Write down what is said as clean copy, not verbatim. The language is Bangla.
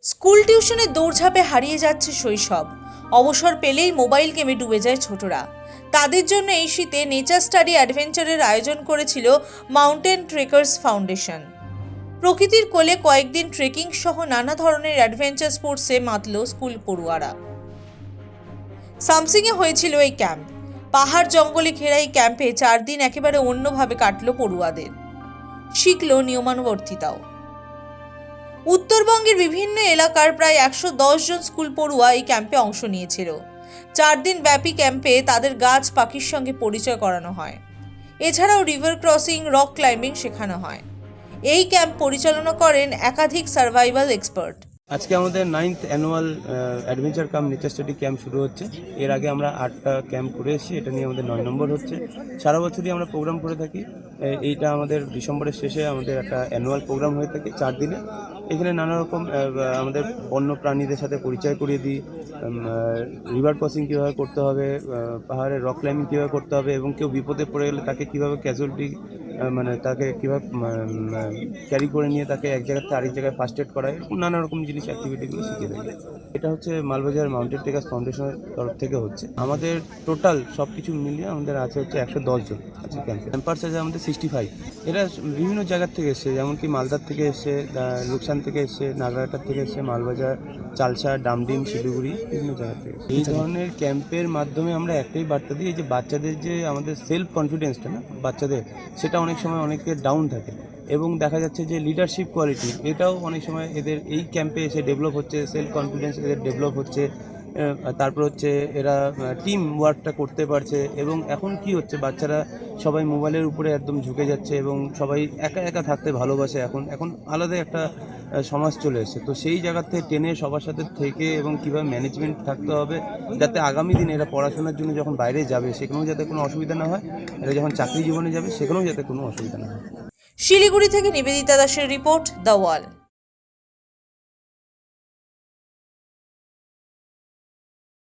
স্কুল টিউশনে দৌড়ঝাঁপে হারিয়ে যাচ্ছে শৈশব। অবসর পেলেই মোবাইল গেমে ডুবে যায় ছোটরা। তাদের জন্য এই শীতে নেচার স্টাডি অ্যাডভেঞ্চারের আয়োজন করেছিল মাউন্টেন ট্রেকার্স ফাউন্ডেশন। প্রকৃতির কোলে কয়েকদিন ট্রেকিং সহ নানা ধরনের অ্যাডভেঞ্চার স্পোর্টসে মাতল স্কুল পড়ুয়ারা। সামসিংয়ে হয়েছিল এই ক্যাম্প। পাহাড় জঙ্গলে ঘেরা এই ক্যাম্পে 4 দিন একেবারে অন্যভাবে কাটলো পড়ুয়াদের। শিখল নিয়মানুবর্তিতাও। উত্তরবঙ্গের বিভিন্ন এলাকার প্রায় 110 জন স্কুল পড়ুয়া এই ক্যাম্পে অংশ নিয়েছিল। 4 দিন ব্যাপী ক্যাম্পে তাদের গাছ পাখির সঙ্গে পরিচয় করানো হয়। এছাড়াও রিভার ক্রসিং, রক ক্লাইম্বিং শেখানো হয়। এই ক্যাম্প পরিচালনা করেন একাধিক সার্ভাইভাল এক্সপার্ট। আজকে আমাদের 9th অ্যানুয়াল অ্যাডভেঞ্চার কাম নেচার স্টাডি ক্যাম্প শুরু হচ্ছে। এর আগে আমরা 8টা ক্যাম্প করে এসেছি, এটা নিয়ে আমাদের 9 নম্বর হচ্ছে। সারা বছরই আমরা প্রোগ্রাম করে থাকি। এইটা আমাদের ডিসেম্বরের শেষে আমাদের একটা অ্যানুয়াল প্রোগ্রাম হয়ে থাকে 4 দিনে। এখানে নানা রকম আমাদের বন্য প্রাণীদের সাথে পরিচয় করিয়ে দিই। রিভার ক্রসিং কীভাবে করতে হবে, পাহাড়ের রক ক্লাইম্বিং কীভাবে করতে হবে, এবং কেউ বিপদে পড়ে গেলে তাকে কীভাবে ক্যাজুয়ালিটি মানে তাকে কীভাবে ক্যারি করে নিয়ে তাকে এক জায়গা থেকে আরেক জায়গায় ফার্স্ট এড করা, এরকম নানা রকম জিনিস অ্যাক্টিভিটিগুলো শিখিয়ে দেয়। এটা হচ্ছে মালবাজার মাউন্টেন ট্রেকার্স ফাউন্ডেশনের তরফ থেকে হচ্ছে। আমাদের টোটাল সব কিছু মিলিয়ে আমাদের আছে হচ্ছে 110 জন আছে ক্যাম্পে। ক্যাম্পার্স আছে আমাদের 65। এরা বিভিন্ন জায়গার থেকে এসছে, যেমন কি মালদার থেকে এসছে, লোকসান থেকে এসছে, নাগরাটার থেকে এসছে, মালবাজার, চালসা, ডামডিম, শিলিগুড়ি, বিভিন্ন জায়গা থেকে। এই ধরনের ক্যাম্পের মাধ্যমে আমরা একটাই বার্তা দিই যে বাচ্চাদের যে আমাদের সেলফ কনফিডেন্সটা না বাচ্চাদের, সেটা অনেক সময় অনেকের ডাউন থাকে, এবং দেখা যাচ্ছে যে লিডারশিপ কোয়ালিটি এটাও অনেক সময় এদের এই ক্যাম্পে এসে ডেভেলপ হচ্ছে। সেলফ কনফিডেন্স এদের ডেভেলপ হচ্ছে। তারপর হচ্ছে এরা টিম ওয়ার্কটা করতে পারছে। এবং এখন কি হচ্ছে, বাচ্চারা সবাই মোবাইলের উপরে একদম ঝুঁকে যাচ্ছে এবং সবাই একা একা থাকতে ভালোবাসে। এখন আলাদা একটা সমাজ চলে এসেছে। তো সেই জায়গা থেকে টেনে সবার সাথে থেকে এবং কীভাবে ম্যানেজমেন্ট থাকতে হবে, যাতে আগামী দিন এরা পড়াশোনার জন্য যখন বাইরে যাবে সেখানেও যাতে কোনো অসুবিধা না হয়, এরা যখন চাকরি জীবনে যাবে সেখানেও যাতে কোনো অসুবিধা না হয়। শিলিগুড়ি থেকে নিবেদিতা দাসের রিপোর্ট, দ্য ওয়াল।